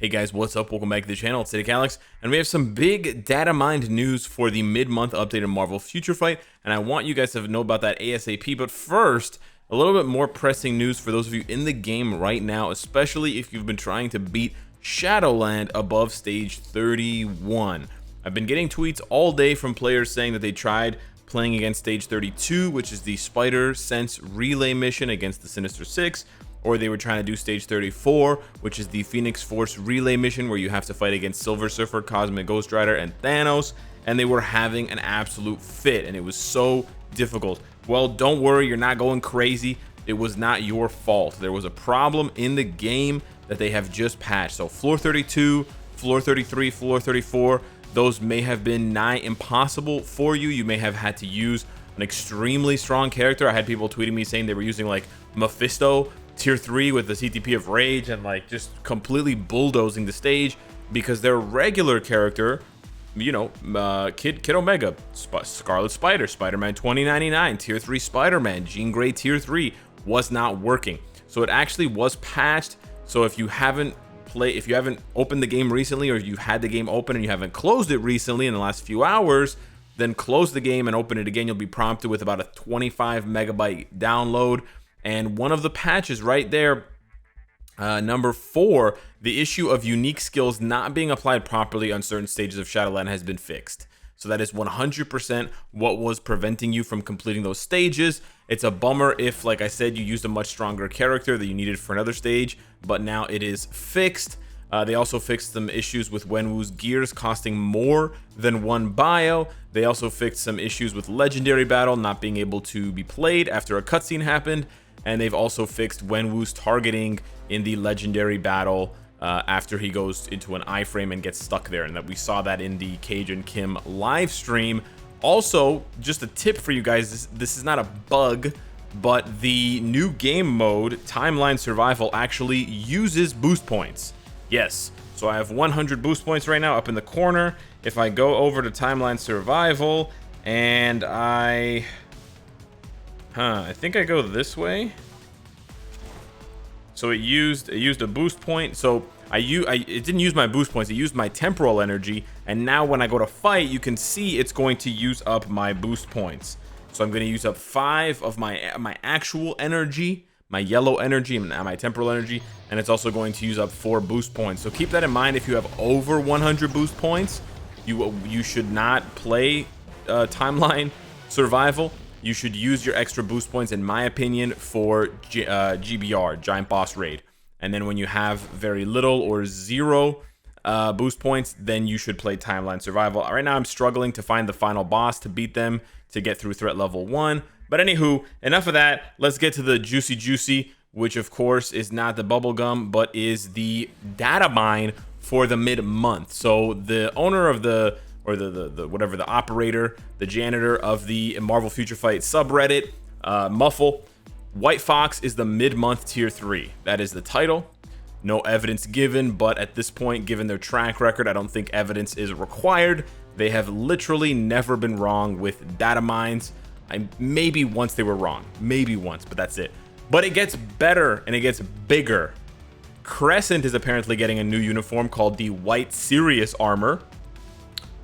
Hey guys, what's up? Welcome back to the channel. It's Cynicalex, and we have some big data mined news for the mid-month update of Marvel Future Fight, and I want you guys to know about that ASAP. But first, a little bit more pressing news for those of you in the game right now, especially if you've been trying to beat Shadowland above stage 31. I've been getting tweets all day from players saying that they tried playing against stage 32, which is the Spider Sense Relay mission against the Sinister Six, or they were trying to do stage 34, which is the Phoenix Force Relay mission where you have to fight against Silver Surfer, Cosmic Ghost Rider, and Thanos, and they were having an absolute fit, and it was so difficult. Well, don't worry, you're not going crazy. It was not your fault. There was a problem in the game that they have just patched. So floor 32, floor 33, floor 34, those may have been nigh impossible for you. You may have had to use an extremely strong character. I had people tweeting me saying they were using like Mephisto tier 3 with the CTP of Rage and like just completely bulldozing the stage because their regular character, you know, Kid Omega, Scarlet Spider, Spider-Man 2099, tier 3 Spider-Man, Jean Grey tier 3 was not working. So it actually was patched. So if you haven't opened the game recently, or if you've had the game open and you haven't closed it recently in the last few hours, then close the game and open it again. You'll be prompted with about a 25 megabyte download. And one of the patches right there, number 4, the issue of unique skills not being applied properly on certain stages of Shadowland has been fixed. So that is 100% what was preventing you from completing those stages. It's a bummer if, like I said, you used a much stronger character that you needed for another stage, but now it is fixed. They also fixed some issues with Wenwu's gears costing more than one bio. They also fixed some issues with Legendary Battle not being able to be played after a cutscene happened. And they've also fixed Wenwu's targeting in the Legendary Battle after he goes into an iframe and gets stuck there. And that we saw that in the Cage and Kim live stream. Also, just a tip for you guys, this is not a bug, but the new game mode, Timeline Survival, actually uses boost points. Yes, so I have 100 boost points right now up in the corner. If I go over to Timeline Survival and I think I go this way. So it used a boost point. So it didn't use my boost points. It used my temporal energy. And now when I go to fight, you can see it's going to use up my boost points. So I'm going to use up 5 of my actual energy, my yellow energy, and my temporal energy, and it's also going to use up 4 boost points. So keep that in mind. If you have over 100 boost points, you should not play Timeline Survival. You should use your extra boost points, in my opinion, for GBR, Giant Boss Raid. And then when you have very little or 0 boost points, then you should play Timeline Survival. Right now, I'm struggling to find the final boss to beat them to get through threat level 1. But anywho, enough of that. Let's get to the juicy, which of course is not the bubblegum, but is the data mine for the mid-month. So the owner of the operator, the janitor of the Marvel Future Fight subreddit, Muffle, White Fox is the mid-month tier 3. That is the title. No evidence given, but at this point, given their track record, I don't think evidence is required. They have literally never been wrong with data mines. Maybe once they were wrong, maybe once, but that's it. But it gets better and it gets bigger. Crescent is apparently getting a new uniform called the White Sirius Armor.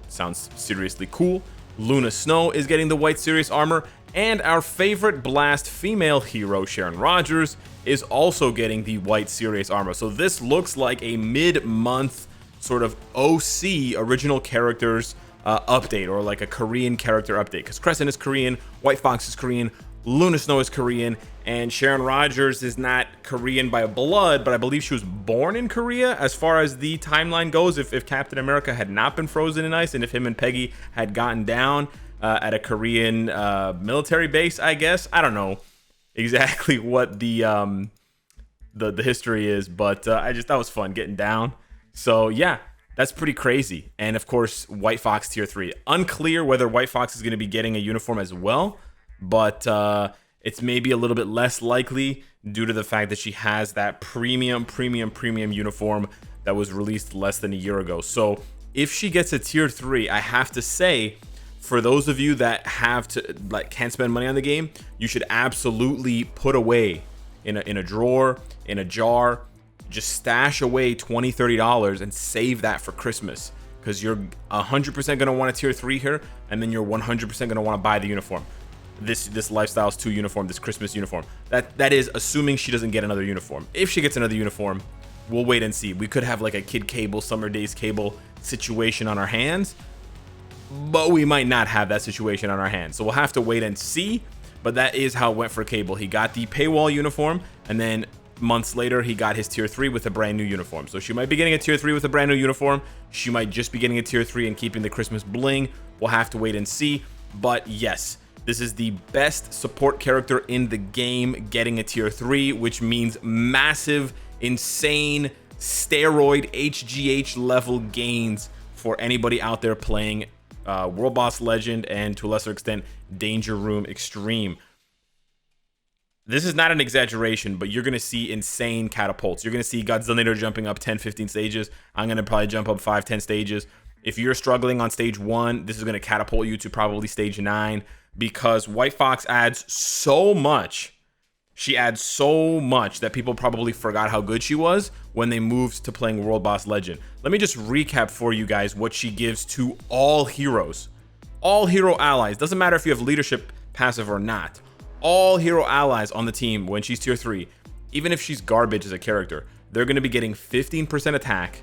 Sounds seriously cool. Luna Snow is getting the White Sirius Armor, and our favorite Blast female hero, Sharon Rogers, is also getting the White Sirius Armor. So this looks like a mid-month sort of OC original characters update, or like a Korean character update, because Crescent is Korean, White Fox is Korean, Luna Snow is Korean, and Sharon Rogers is not Korean by blood, but I believe she was born in Korea as far as the timeline goes. If Captain America had not been frozen in ice, and if him and Peggy had gotten down at a Korean military base, I guess. I don't know exactly what the history is, but that was fun getting down. So yeah, that's pretty crazy. And of course, White Fox tier 3. Unclear whether White Fox is going to be getting a uniform as well, but it's maybe a little bit less likely due to the fact that she has that premium uniform that was released less than a year ago. So if she gets a tier 3, I have to say, for those of you that can't spend money on the game, you should absolutely put away in a drawer, in a jar, just stash away $20-$30 and save that for Christmas, because you're 100% going to want a tier 3 here, and then you're 100% going to want to buy the uniform. This Lifestyles 2 uniform, this Christmas uniform. That is assuming she doesn't get another uniform. If she gets another uniform, we'll wait and see. We could have like a Kid Cable, Summer Days Cable situation on our hands, but we might not have that situation on our hands. So we'll have to wait and see. But that is how it went for Cable. He got the paywall uniform, and then months later he got his tier 3 with a brand new uniform. So she might be getting a tier 3 with a brand new uniform. She might just be getting a tier 3 and keeping the Christmas bling. We'll have to wait and see. But yes, this is the best support character in the game getting a tier 3, which means massive, insane, steroid HGH level gains for anybody out there playing World Boss Legend and to a lesser extent Danger Room Extreme. This is not an exaggeration, but you're going to see insane catapults. You're going to see Godzilla jumping up 10-15 stages. I'm going to probably jump up 5-10 stages. If you're struggling on stage 1, this is going to catapult you to probably stage 9, because White Fox adds so much. She adds so much that people probably forgot how good she was when they moved to playing World Boss Legend. Let me just recap for you guys what she gives to all heroes. All hero allies. Doesn't matter if you have leadership passive or not. All hero allies on the team when she's tier 3, even if she's garbage as a character, they're going to be getting 15% attack,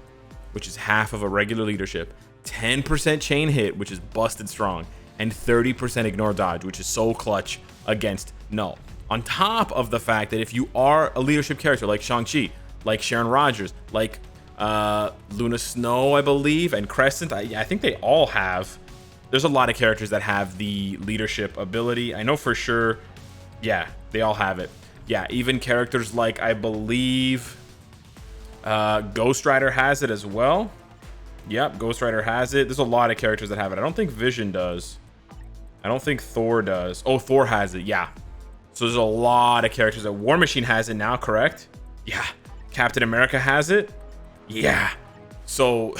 which is half of a regular leadership, 10% chain hit, which is busted strong, and 30% ignore dodge, which is so clutch against null. On top of the fact that if you are a leadership character like Shang-Chi, like Sharon Rogers, like Luna Snow, I believe, and Crescent, I think they all have. There's a lot of characters that have the leadership ability. I know for sure, yeah, they all have it. Yeah, even characters like, I believe, Ghost Rider has it as well. Yep, Ghost Rider has it. There's a lot of characters that have it. I don't think Vision does. I don't think Thor does. Oh, Thor has it, yeah. So there's a lot of characters. That War Machine has it now, correct? Yeah. Captain America has it? Yeah. So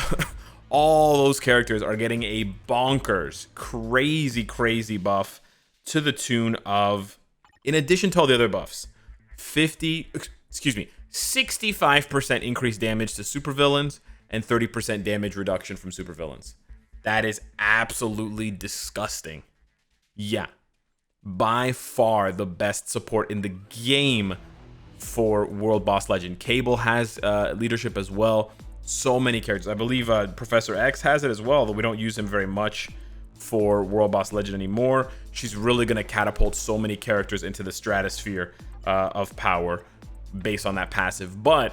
all those characters are getting a bonkers, crazy buff to the tune of, in addition to all the other buffs, 65% increased damage to supervillains and 30% damage reduction from supervillains. That is absolutely disgusting. Yeah. By far the best support in the game for World Boss Legend. Cable has leadership as well. So many characters. I believe Professor X has it as well, though we don't use him very much for World Boss Legend anymore. She's really going to catapult so many characters into the stratosphere of power based on that passive. But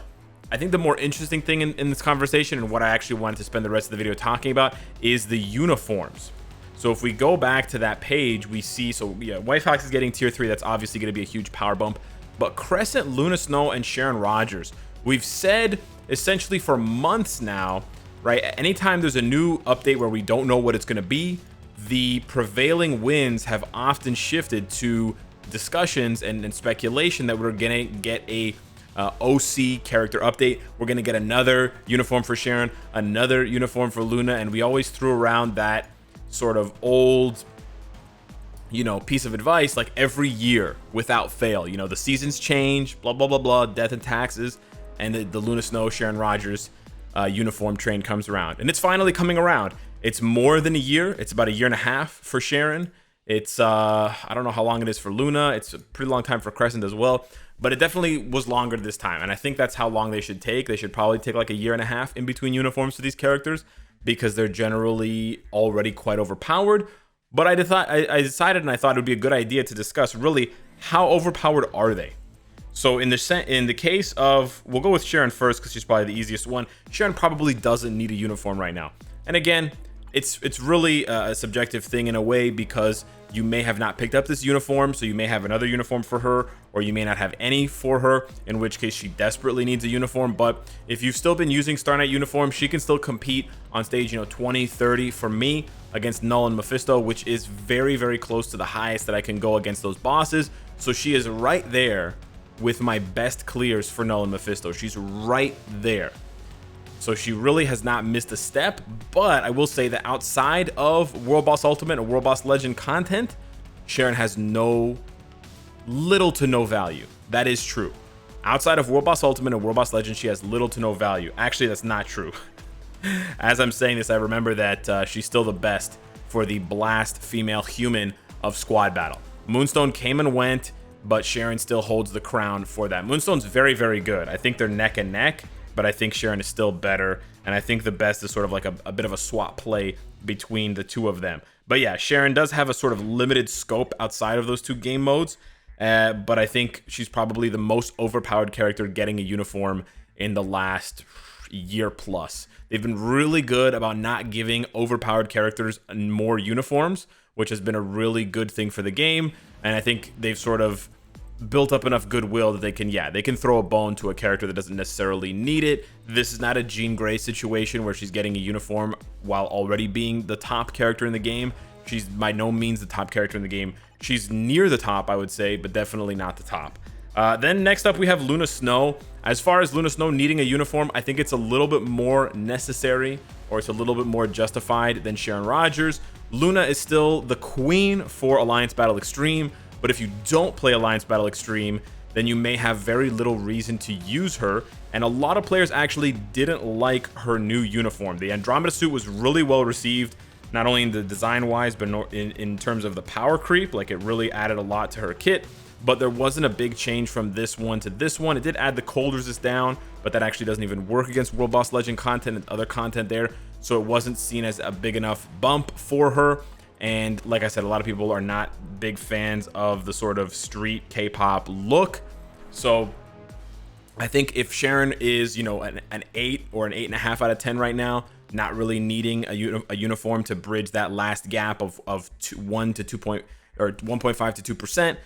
I think the more interesting thing in this conversation, and what I actually wanted to spend the rest of the video talking about, is the uniforms. So if we go back to that page, we see, so yeah, White Fox is getting tier 3. That's obviously going to be a huge power bump. But Crescent, Luna Snow, and Sharon Rogers, we've said essentially for months now, right? Anytime there's a new update where we don't know what it's going to be, the prevailing winds have often shifted to discussions and speculation that we're going to get a OC character update. We're going to get another uniform for Sharon, another uniform for Luna, and we always threw around that sort of old, you know, piece of advice like every year without fail. You know, the seasons change, blah blah blah blah, death and taxes, and the Luna Snow, Sharon Rogers uniform train comes around, and it's finally coming around. It's more than a year. It's about 1.5 years for Sharon. It's I don't know how long it is for Luna. It's a pretty long time for Crescent as well, but it definitely was longer this time, and I think that's how long they should take. They should probably take like 1.5 years in between uniforms for these characters, because they're generally already quite overpowered. But I decided and I thought it would be a good idea to discuss really how overpowered are they. So in the case of, we'll go with Sharon first because she's probably the easiest one. Sharon probably doesn't need a uniform right now. And again, it's really a subjective thing in a way, because you may have not picked up this uniform, so you may have another uniform for her, or you may not have any for her, in which case she desperately needs a uniform. But if you've still been using Star Knight uniform, she can still compete on stage, 20, 30 for me against Null and Mephisto, which is very close to the highest that I can go against those bosses. So she is right there with my best clears for Null and Mephisto. She's right there. So she really has not missed a step. But I will say that outside of World Boss Ultimate or World Boss Legend content, Sharon has little to no value. That is true. Outside of World Boss Ultimate and World Boss Legend, she has little to no value. Actually, that's not true. As I'm saying this, I remember that she's still the best for the Blast female human of Squad Battle. Moonstone came and went, but Sharon still holds the crown for that. Moonstone's very, very good. I think they're neck and neck, but I think Sharon is still better, and I think the best is sort of like a bit of a swap play between the two of them. But yeah, Sharon does have a sort of limited scope outside of those two game modes, but I think she's probably the most overpowered character getting a uniform in the last year plus. They've been really good about not giving overpowered characters more uniforms, which has been a really good thing for the game, and I think they've sort of built up enough goodwill that they can throw a bone to a character that doesn't necessarily need it. This is not a Jean Grey situation where she's getting a uniform while already being the top character in the game. She's by no means the top character in the game. She's near the top, I would say, but definitely not the top. Then next up we have Luna Snow. As far as Luna Snow needing a uniform, I think it's a little bit more necessary, or it's a little bit more justified than Sharon Rogers. Luna is still the queen for Alliance Battle Extreme, but if you don't play Alliance Battle Extreme, then you may have very little reason to use her, and a lot of players actually didn't like her new uniform. The Andromeda suit was really well received, not only in the design wise, but in terms of the power creep. Like, it really added a lot to her kit, but there wasn't a big change from this one to this one. It did add the cold resist down, but that actually doesn't even work against World Boss Legend content and other content there, so it wasn't seen as a big enough bump for her. And like I said, a lot of people are not big fans of the sort of street K-pop look. So I think if Sharon is, you know, an 8 or an 8.5 out of 10 right now, not really needing a uniform to bridge that last gap of 1 to 2 point, or 1.5 to 2%,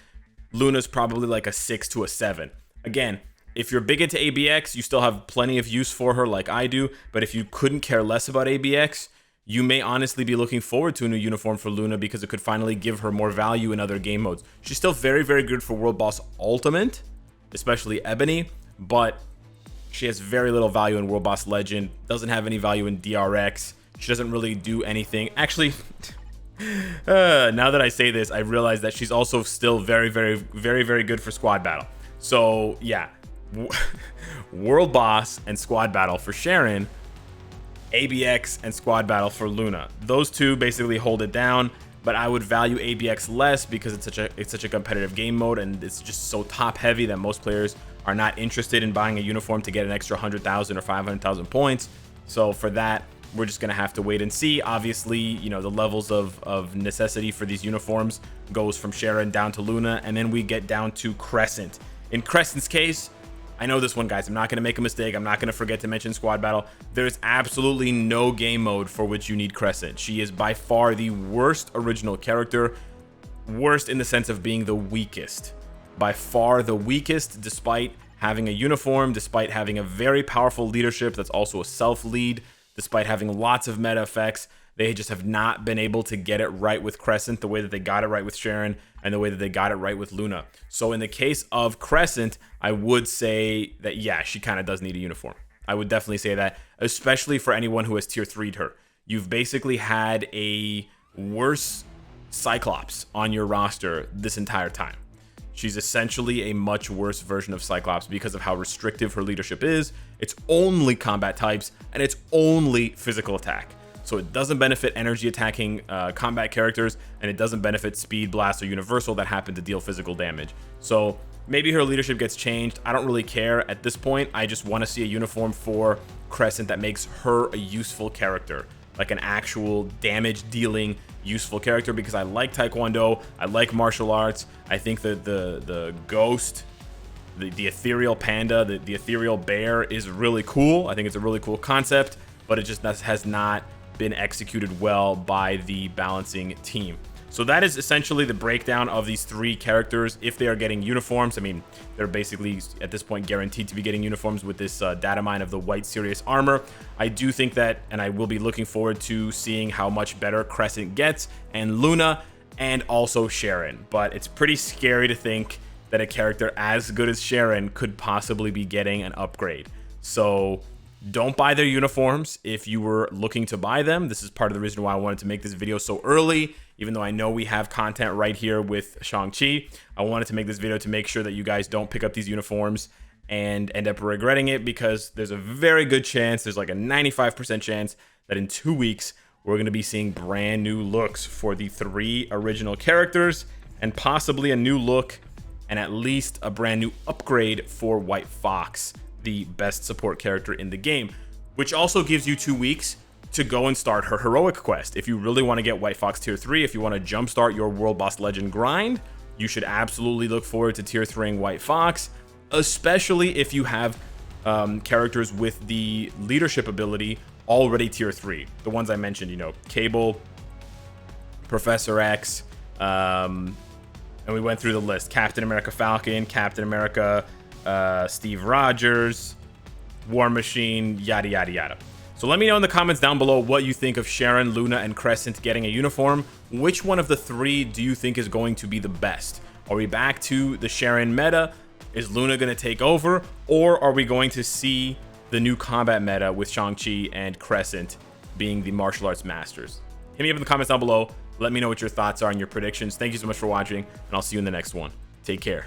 Luna's probably like a 6 to a 7. Again, if you're big into ABX, you still have plenty of use for her like I do. But if you couldn't care less about ABX, you may honestly be looking forward to a new uniform for Luna, because it could finally give her more value in other game modes. She's still very, very good for World Boss Ultimate, especially Ebony, but she has very little value in World Boss Legend, doesn't have any value in DRX. She doesn't really do anything. Actually, now that I say this, I realize that she's also still very, very, very, very good for Squad Battle. So yeah, World Boss and Squad Battle for Sharon, ABX and Squad Battle for Luna. Those two basically hold it down, but I would value ABX less because it's such a competitive game mode, and it's just so top heavy that most players are not interested in buying a uniform to get an extra 100,000 or 500,000 points. So for that, we're just gonna have to wait and see. Obviously, you know, the levels of necessity for these uniforms goes from Sharon down to Luna, and then we get down to Crescent. In Crescent's case, I know this one, guys, I'm not going to make a mistake. I'm not going to forget to mention Squad Battle. There's absolutely no game mode for which you need Crescent. She is by far the worst original character. Worst in the sense of being the weakest. By far the weakest, despite having a uniform, despite having a very powerful leadership that's also a self-lead, despite having lots of meta effects. They just have not been able to get it right with Crescent the way that they got it right with Sharon and the way that they got it right with Luna. So in the case of Crescent, I would say that, yeah, she kind of does need a uniform. I would definitely say that, especially for anyone who has tier 3'd her. You've basically had a worse Cyclops on your roster this entire time. She's essentially a much worse version of Cyclops because of how restrictive her leadership is. It's only combat types, and it's only physical attack. So it doesn't benefit energy attacking combat characters, and it doesn't benefit speed, blast, or universal that happen to deal physical damage. So maybe her leadership gets changed. I don't really care at this point. I just want to see a uniform for Crescent that makes her a useful character, like an actual damage dealing useful character, because I like Taekwondo, I like martial arts. I think that the ghost, the ethereal panda, the ethereal bear is really cool. I think it's a really cool concept, but it just has not been executed well by the balancing team. So that is essentially the breakdown of these three characters if they are getting uniforms. I mean, they're basically at this point guaranteed to be getting uniforms with this data mine of the white Sirius armor. I do think that, and I will be looking forward to seeing how much better Crescent gets, and Luna, and also Sharon. But it's pretty scary to think that a character as good as Sharon could possibly be getting an upgrade. So don't buy their uniforms if you were looking to buy them. This is part of the reason why I wanted to make this video so early, even though I know we have content right here with Shang-Chi. I wanted to make this video to make sure that you guys don't pick up these uniforms and end up regretting it, because there's a very good chance, there's like a 95% chance that in 2 weeks we're going to be seeing brand new looks for the 3 original characters, and possibly a new look and at least a brand new upgrade for White Fox, the best support character in the game, which also gives you 2 weeks to go and start her heroic quest. If you really want to get White Fox tier 3, if you want to jumpstart your World Boss Legend grind, you should absolutely look forward to tier 3ing White Fox, especially if you have characters with the leadership ability already tier 3. The ones I mentioned, you know, Cable, Professor X, and we went through the list. Captain America Falcon, Captain America, Steve Rogers, War Machine, yada, yada, yada. So let me know in the comments down below what you think of Sharon, Luna, and Crescent getting a uniform. Which one of the 3 do you think is going to be the best? Are we back to the Sharon meta? Is Luna going to take over? Or are we going to see the new combat meta with Shang-Chi and Crescent being the martial arts masters? Hit me up in the comments down below. Let me know what your thoughts are and your predictions. Thank you so much for watching, and I'll see you in the next one. Take care.